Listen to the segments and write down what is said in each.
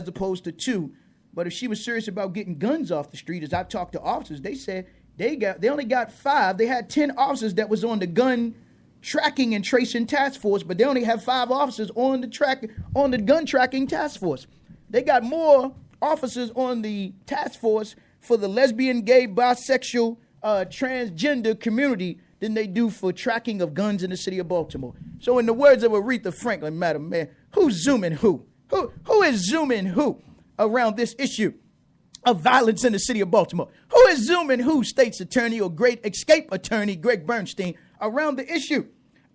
as opposed to 2. But if she was serious about getting guns off the street, as I talked to officers, they said they only got 5. They had 10 officers that was on the gun tracking and tracing task force, but they only have 5 officers on the gun tracking task force. They got more officers on the task force for the lesbian, gay, bisexual, transgender community than they do for tracking of guns in the city of Baltimore. So in the words of Aretha Franklin, Madam Mayor, who's zooming who? Who is zooming who around this issue of violence in the city of Baltimore? Who is zooming who, state's attorney or great escape attorney Greg Bernstein, around the issue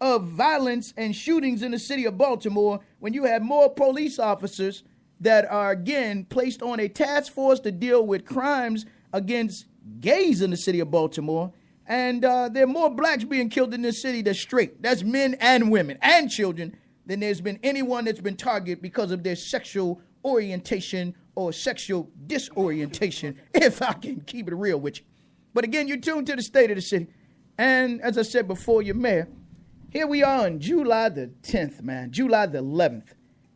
of violence and shootings in the city of Baltimore when you have more police officers that are, again, placed on a task force to deal with crimes against gays in the city of Baltimore. And there are more blacks being killed in this city that's straight. That's men and women and children than there's been anyone that's been targeted because of their sexual orientation or sexual disorientation, if I can keep it real with you. But again, you're tuned to the state of the city. And as I said before, your mayor, here we are on July the 10th, man, July the 11th.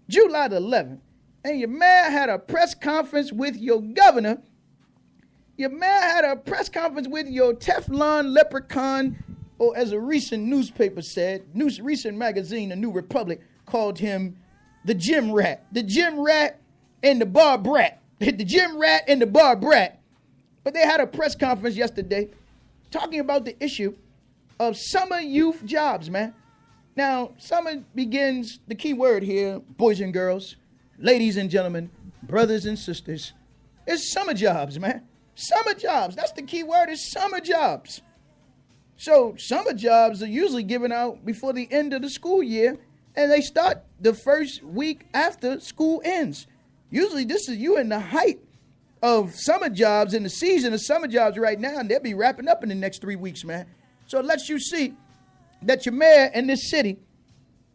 July the 11th. And your mayor had a press conference with your governor. Your mayor had a press conference with your Teflon leprechaun, or as a recent newspaper said, recent magazine, The New Republic, called him the gym rat. The gym rat and the bar brat. The gym rat and the bar brat. But they had a press conference yesterday talking about the issue of summer youth jobs, man. Now, summer begins, the key word here, boys and girls, ladies and gentlemen, brothers and sisters, it's summer jobs, man. Summer jobs. That's the key word, is summer jobs. So summer jobs are usually given out before the end of the school year, and they start the first week after school ends. Usually this is you in the height of summer jobs, in the season of summer jobs right now, and they'll be wrapping up in the next 3 weeks, man. So it lets you see that your mayor in this city,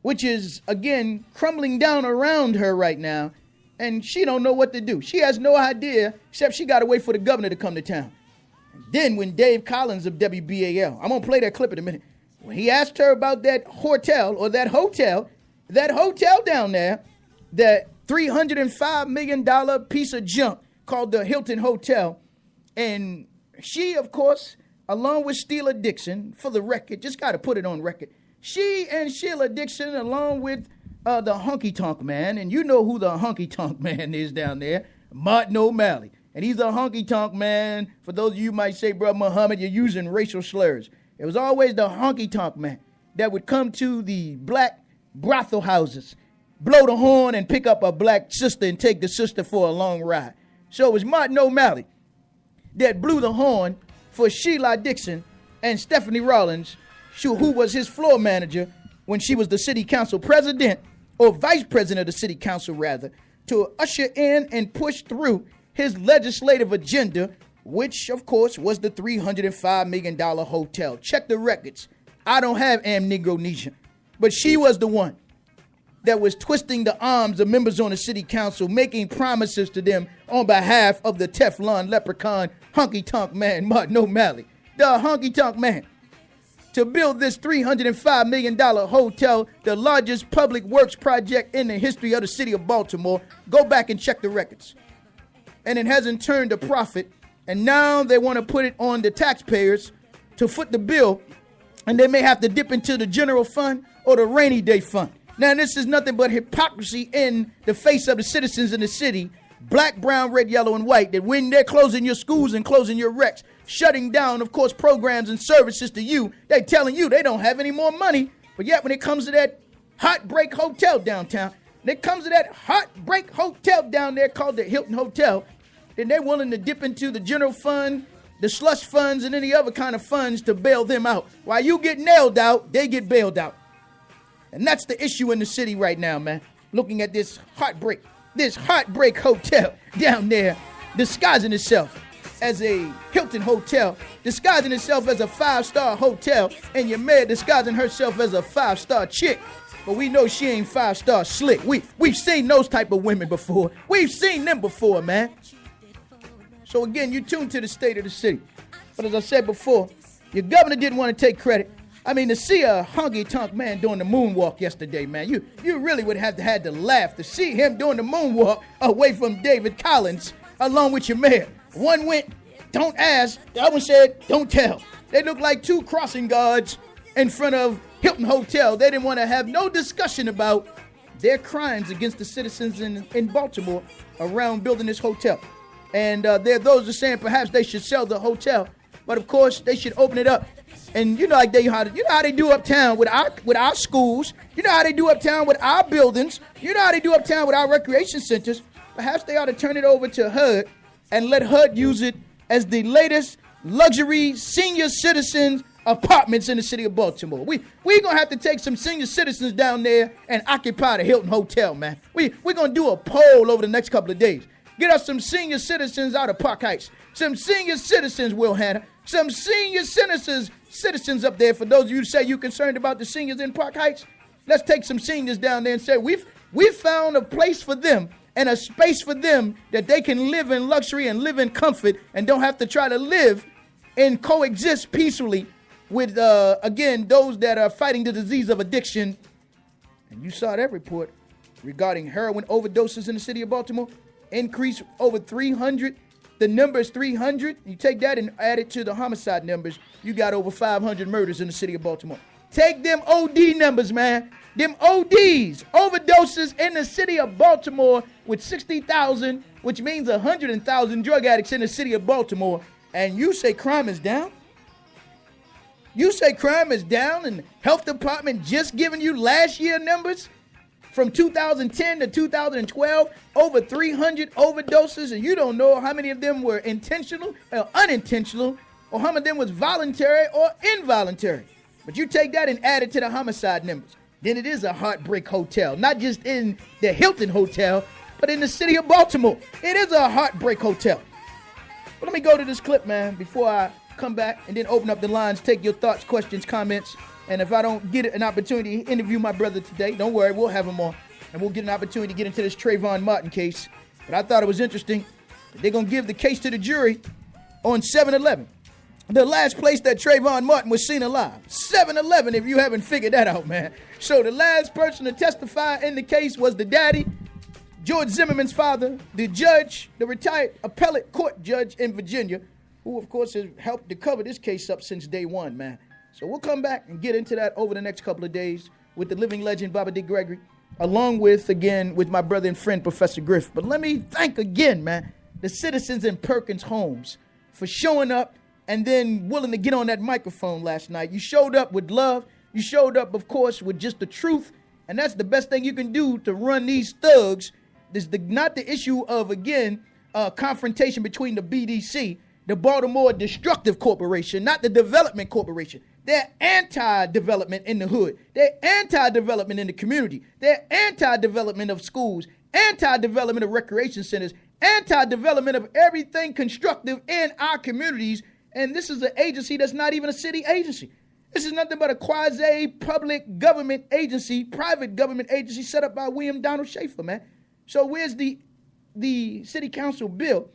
which is, again, crumbling down around her right now, and she don't know what to do. She has no idea, except she got to wait for the governor to come to town. And then when Dave Collins of WBAL, I'm going to play that clip in a minute, when he asked her about that hotel down there, that $305 million piece of junk called the Hilton Hotel, and she, of course, along with Sheila Dixon, for the record, just got to put it on record, she and Sheila Dixon, along with the honky tonk man, and you know who the honky tonk man is down there, Martin O'Malley. And he's a honky tonk man. For those of you who might say, Bro Muhammad, you're using racial slurs. It was always the honky tonk man that would come to the black brothel houses, blow the horn and pick up a black sister and take the sister for a long ride. So it was Martin O'Malley that blew the horn for Sheila Dixon and Stephanie Rollins, who was his floor manager when she was the city council president, or vice president of the city council, rather, to usher in and push through his legislative agenda, which, of course, was the $305 million hotel. Check the records. I don't have amnesia, but she was the one that was twisting the arms of members on the city council, making promises to them on behalf of the Teflon leprechaun honky-tonk man, Martin O'Malley, the honky-tonk man, to build this $305 million hotel, the largest public works project in the history of the city of Baltimore. Go back and check the records. And it hasn't turned a profit, and now they want to put it on the taxpayers to foot the bill, and they may have to dip into the general fund or the rainy day fund. Now, this is nothing but hypocrisy in the face of the citizens in the city, black, brown, red, yellow, and white, that when they're closing your schools and closing your recs, shutting down, of course, programs and services to you, they're telling you they don't have any more money. But yet when it comes to that heartbreak hotel downtown, when it comes to that heartbreak hotel down there called the Hilton Hotel, then they're willing to dip into the general fund, the slush funds, and any other kind of funds to bail them out. While you get nailed out, they get bailed out. And that's the issue in the city right now, man. Looking at this heartbreak hotel down there, disguising itself as a Hilton Hotel, disguising itself as a 5-star hotel, and your mayor disguising herself as a 5-star chick. But we know she ain't 5-star slick. We've seen those type of women before. We've seen them before, man. So again, you tuned to the state of the city. But as I said before, your governor didn't want to take credit. I mean, to see a honky-tonk man doing the moonwalk yesterday, man, you really would have had to laugh to see him doing the moonwalk away from David Collins along with your mayor. One went, don't ask. The other one said, don't tell. They looked like two crossing guards in front of Hilton Hotel. They didn't want to have no discussion about their crimes against the citizens in Baltimore around building this hotel. And there are those who are saying perhaps they should sell the hotel. But, of course, they should open it up. And you know how they do uptown with our schools. You know how they do uptown with our buildings. You know how they do uptown with our recreation centers. Perhaps they ought to turn it over to HUD and let HUD use it as the latest luxury senior citizens apartments in the city of Baltimore. We're going to have to take some senior citizens down there and occupy the Hilton Hotel, man. We're going to do a poll over the next couple of days. Get us some senior citizens out of Park Heights. Some senior citizens, Will Hanna. Some senior citizens up there. For those of you who say you're concerned about the seniors in Park Heights, let's take some seniors down there and say we've found a place for them and a space for them that they can live in luxury and live in comfort and don't have to try to live and coexist peacefully with, again, those that are fighting the disease of addiction. And you saw that report regarding heroin overdoses in the city of Baltimore. Increase over 300. The number is 300. You take that and add it to the homicide numbers, you got over 500 murders in the city of Baltimore. Take them OD numbers, man. Them ODs, overdoses in the city of Baltimore with 60,000, which means 100,000 drug addicts in the city of Baltimore. And you say crime is down? You say crime is down and the health department just giving you last year numbers from 2010 to 2012, over 300 overdoses, and you don't know how many of them were intentional or unintentional, or how many of them was voluntary or involuntary. But you take that and add it to the homicide numbers. Then it is a heartbreak hotel, not just in the Hilton Hotel, but in the city of Baltimore. It is a heartbreak hotel. But let me go to this clip, man, before I come back and then open up the lines, take your thoughts, questions, comments. And if I don't get an opportunity to interview my brother today, don't worry, we'll have him on. And we'll get an opportunity to get into this Trayvon Martin case. But I thought it was interesting that they're going to give the case to the jury on 7-11. The last place that Trayvon Martin was seen alive. 7-11, if you haven't figured that out, man. So the last person to testify in the case was the daddy, George Zimmerman's father, the judge, the retired appellate court judge in Virginia, who, of course, has helped to cover this case up since day one, man. So we'll come back and get into that over the next couple of days with the living legend, Baba D. Gregory, along with, again, with my brother and friend, Professor Griff. But let me thank again, man, the citizens in Perkins Homes for showing up and then willing to get on that microphone last night. You showed up with love. You showed up, of course, with just the truth. And that's the best thing you can do to run these thugs. This is not the issue of, again, confrontation between the BDC, the Baltimore Destructive Corporation, not the Development Corporation. They're anti-development in the hood. They're anti-development in the community. They're anti-development of schools, anti-development of recreation centers, anti-development of everything constructive in our communities. And this is an agency that's not even a city agency. This is nothing but a quasi-public government agency, private government agency set up by William Donald Schaefer, man. So where's the city council bill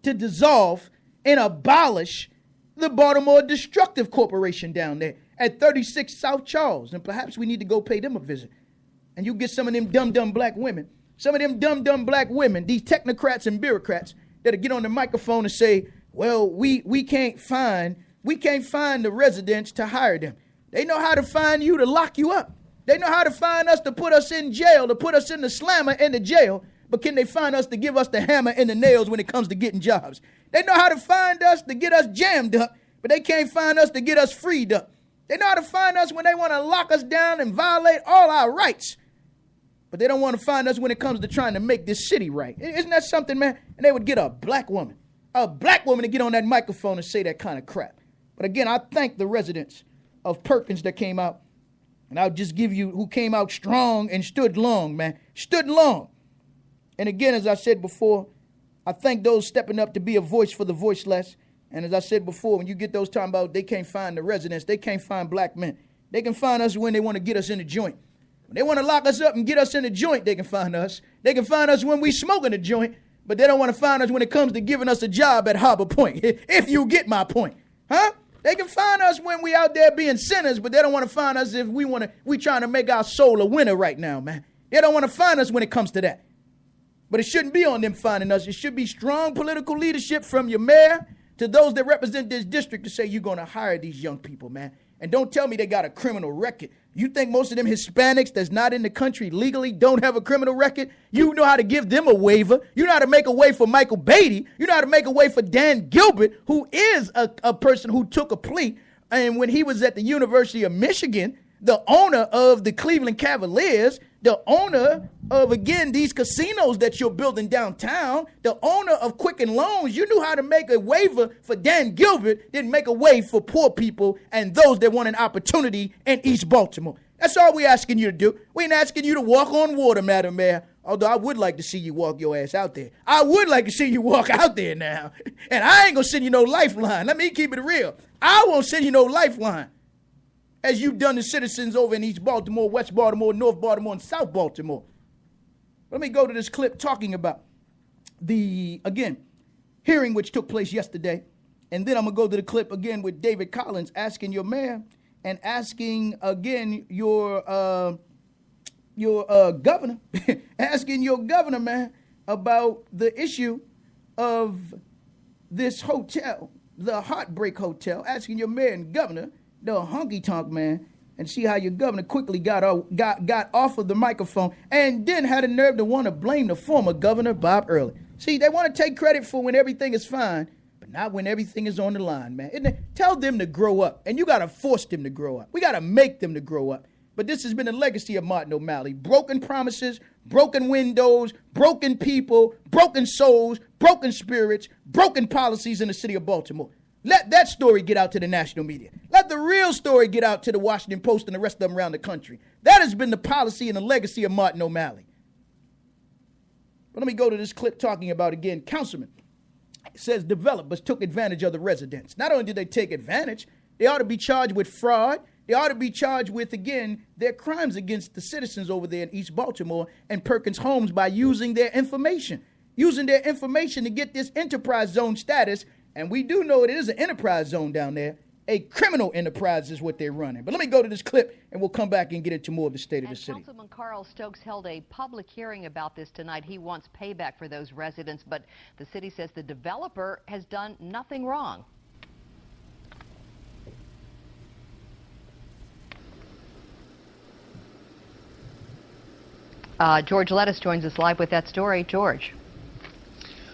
to dissolve and abolish the Baltimore Destructive Corporation down there at 36 South Charles? And perhaps we need to go pay them a visit. And you get some of them dumb black women, dumb black women, these technocrats and bureaucrats that'll get on the microphone and say, well, we can't find the residents to hire them. They know how to find you to lock you up. They know how to find us to put us in jail, to put us in the slammer in the jail. But can they find us to give us the hammer and the nails when it comes to getting jobs? They know how to find us to get us jammed up, but they can't find us to get us freed up. They know how to find us when they want to lock us down and violate all our rights. But they don't want to find us when it comes to trying to make this city right. Isn't that something, man? And they would get a black woman to get on that microphone and say that kind of crap. But again, I thank the residents of Perkins that came out. And I'll just give you who came out strong and stood long, man. Stood long. And again, as I said before, I thank those stepping up to be a voice for the voiceless. And as I said before, when you get those talking about they can't find the residents, they can't find black men. They can find us when they want to get us in the joint. When they want to lock us up and get us in the joint, they can find us. They can find us when we smoking the joint, but they don't want to find us when it comes to giving us a job at Harbor Point, if you get my point. Huh? They can find us when we out there being sinners, but they don't want to find us if we trying to make our soul a winner right now, man. They don't want to find us when it comes to that. But it shouldn't be on them finding us. It should be strong political leadership from your mayor to those that represent this district to say you're going to hire these young people, man. And don't tell me they got a criminal record. You think most of them Hispanics that's not in the country legally don't have a criminal record? You know how to give them a waiver. You know how to make a way for Michael Beatty. You know how to make a way for Dan Gilbert, who is a person who took a plea. And when he was at the University of Michigan, the owner of the Cleveland Cavaliers, the owner of, again, these casinos that you're building downtown, the owner of Quicken Loans, you knew how to make a waiver for Dan Gilbert, didn't make a way for poor people and those that want an opportunity in East Baltimore. That's all we're asking you to do. We ain't asking you to walk on water, Madam Mayor, although I would like to see you walk your ass out there. I would like to see you walk out there now. And I ain't going to send you no lifeline. Let me keep it real. I won't send you no lifeline, as you've done to citizens over in East Baltimore, West Baltimore, North Baltimore, and South Baltimore. Let me go to this clip talking about the, again, hearing which took place yesterday. And then I'm going to go to the clip again with David Collins asking your mayor and asking, again, your governor, asking your governor, man, about the issue of this hotel, the Heartbreak Hotel, asking your mayor and governor, the honky-tonk man, and see how your governor quickly got off of the microphone and then had a nerve to want to blame the former governor, Bob Early. See, they want to take credit for when everything is fine, but not when everything is on the line, man. Tell them to grow up, and you got to force them to grow up. We got to make them to grow up. But this has been the legacy of Martin O'Malley. Broken promises, broken windows, broken people, broken souls, broken spirits, broken policies in the city of Baltimore. Let that story get out to the national media. Let the real story get out to the Washington Post and the rest of them around the country. That has been the policy and the legacy of Martin O'Malley. But let me go to this clip talking about, again, councilman. It says developers took advantage of the residents. Not only did they take advantage, they ought to be charged with fraud. They ought to be charged with, again, their crimes against the citizens over there in East Baltimore and Perkins Homes by using their information to get this enterprise zone status. And we do know it is an enterprise zone down there. A criminal enterprise is what they're running. But let me go to this clip, and we'll come back and get into more of the state of the city. Councilman Carl Stokes held a public hearing about this tonight. He wants payback for those residents, but the city says the developer has done nothing wrong. George Lettuce joins us live with that story. George.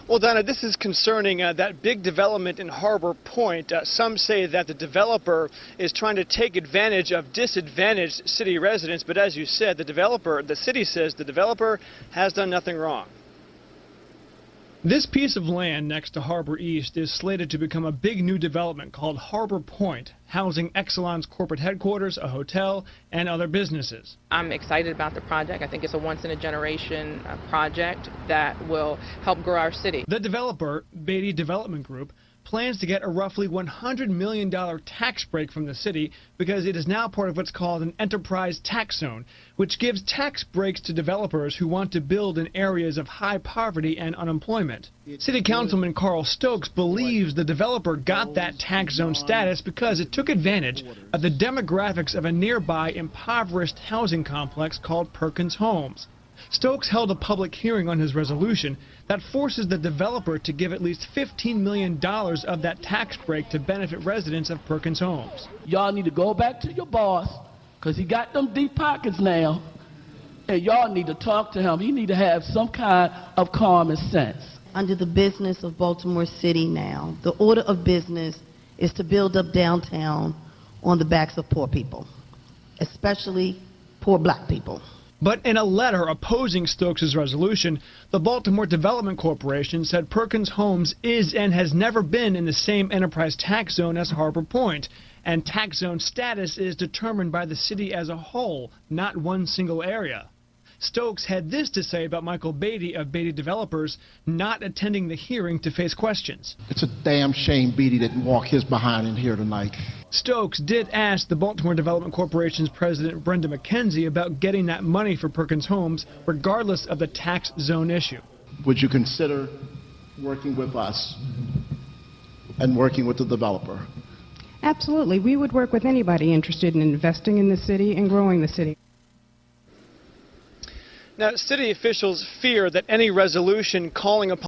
Well, Donna, this is concerning that big development in Harbor Point. Some say that the developer is trying to take advantage of disadvantaged city residents, but as you said, the city says the developer has done nothing wrong. This piece of land next to Harbor East is slated to become a big new development called Harbor Point, housing Exelon's corporate headquarters, a hotel, and other businesses. I'm excited about the project. I think it's a once-in-a-generation project that will help grow our city. The developer, Beatty Development Group, plans to get a roughly $100 million tax break from the city because it is now part of what's called an enterprise tax zone, which gives tax breaks to developers who want to build in areas of high poverty and unemployment. City Councilman Carl Stokes believes the developer got that tax zone status because it took advantage of the demographics of a nearby impoverished housing complex called Perkins Homes. Stokes held a public hearing on his resolution that forces the developer to give at least $15 million of that tax break to benefit residents of Perkins Homes. Y'all need to go back to your boss, because he got them deep pockets now, and y'all need to talk to him. He need to have some kind of common sense. Under the business of Baltimore City now, the order of business is to build up downtown on the backs of poor people, especially poor black people. But in a letter opposing Stokes' resolution, the Baltimore Development Corporation said Perkins Homes is and has never been in the same enterprise tax zone as Harbor Point, and tax zone status is determined by the city as a whole, not one single area. Stokes had this to say about Michael Beatty of Beatty Developers not attending the hearing to face questions. It's a damn shame Beatty didn't walk his behind in here tonight. Stokes did ask the Baltimore Development Corporation's president, Brenda McKenzie, about getting that money for Perkins Homes, regardless of the tax zone issue. Would you consider working with us and working with the developer? Absolutely. We would work with anybody interested in investing in the city and growing the city. Now, city officials fear that any resolution calling upon